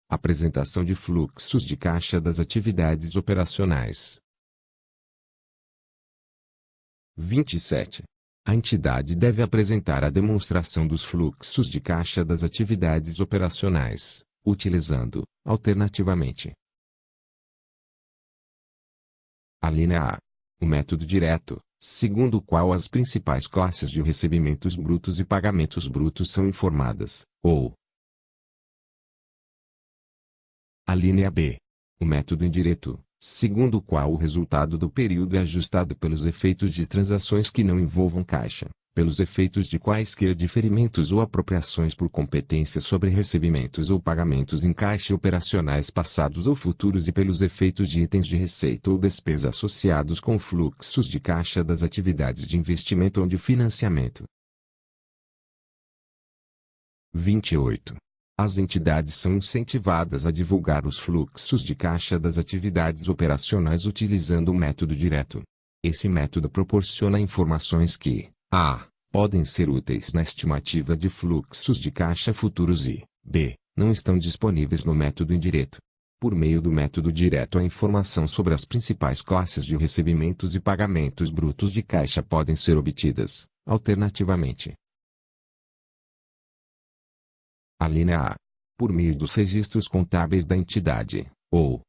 Apresentação de fluxos de caixa das atividades operacionais. 27. A entidade deve apresentar a demonstração dos fluxos de caixa das atividades operacionais, utilizando, alternativamente, a linha A. O método direto, segundo o qual as principais classes de recebimentos brutos e pagamentos brutos são informadas, ou a linha B. O método indireto, segundo o qual o resultado do período é ajustado pelos efeitos de transações que não envolvam caixa, pelos efeitos de quaisquer diferimentos ou apropriações por competência sobre recebimentos ou pagamentos em caixa operacionais passados ou futuros e pelos efeitos de itens de receita ou despesa associados com fluxos de caixa das atividades de investimento ou de financiamento. 28. As entidades são incentivadas a divulgar os fluxos de caixa das atividades operacionais utilizando o método direto. Esse método proporciona informações que, a. podem ser úteis na estimativa de fluxos de caixa futuros e, b. não estão disponíveis no método indireto. Por meio do método direto, a informação sobre as principais classes de recebimentos e pagamentos brutos de caixa podem ser obtidas, alternativamente, a linha A. por meio dos registros contábeis da entidade, ou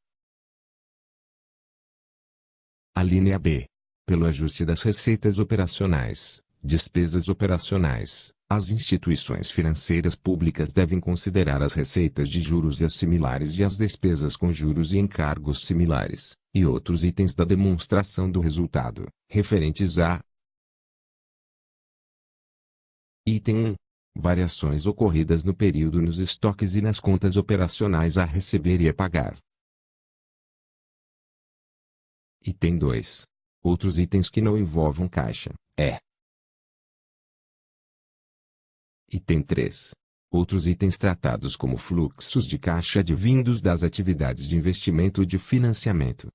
a linha B. pelo ajuste das receitas operacionais, despesas operacionais. As instituições financeiras públicas devem considerar as receitas de juros e as similares e as despesas com juros e encargos similares, e outros itens da demonstração do resultado, referentes a item 1. Variações ocorridas no período nos estoques e nas contas operacionais a receber e a pagar. Item 2. Outros itens que não envolvam caixa, Item 3. Outros itens tratados como fluxos de caixa advindos das atividades de investimento e de financiamento.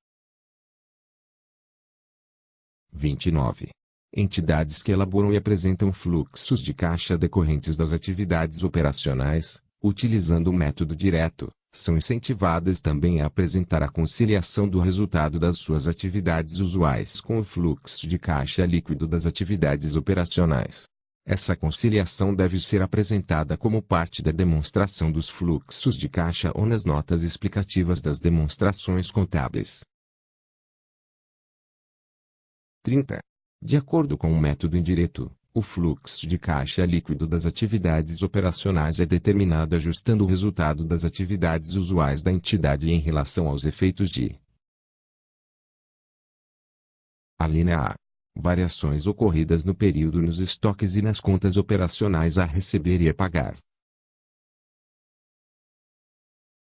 29. Entidades que elaboram e apresentam fluxos de caixa decorrentes das atividades operacionais, utilizando o método direto, são incentivadas também a apresentar a conciliação do resultado das suas atividades usuais com o fluxo de caixa líquido das atividades operacionais. Essa conciliação deve ser apresentada como parte da demonstração dos fluxos de caixa ou nas notas explicativas das demonstrações contábeis. 30. De acordo com o método indireto, o fluxo de caixa líquido das atividades operacionais é determinado ajustando o resultado das atividades usuais da entidade em relação aos efeitos de a linha A. Variações ocorridas no período nos estoques e nas contas operacionais a receber e a pagar.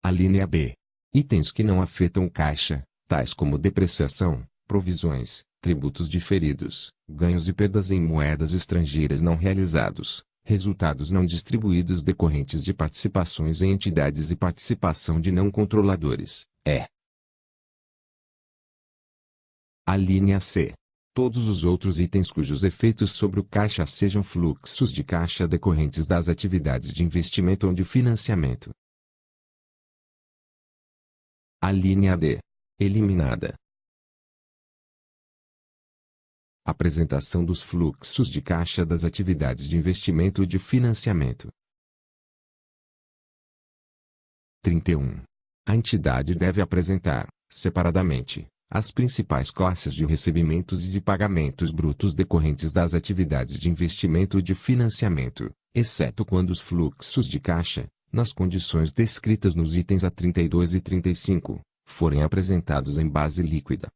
A linha B. Itens que não afetam caixa, tais como depreciação, provisões, tributos diferidos, ganhos e perdas em moedas estrangeiras não realizados, resultados não distribuídos decorrentes de participações em entidades e participação de não controladores, a linha C. Todos os outros itens cujos efeitos sobre o caixa sejam fluxos de caixa decorrentes das atividades de investimento ou de financiamento. A linha D. Eliminada. Apresentação dos fluxos de caixa das atividades de investimento e de financiamento. 31. A entidade deve apresentar, separadamente, as principais classes de recebimentos e de pagamentos brutos decorrentes das atividades de investimento e de financiamento, exceto quando os fluxos de caixa, nas condições descritas nos itens A32 e 35, forem apresentados em base líquida.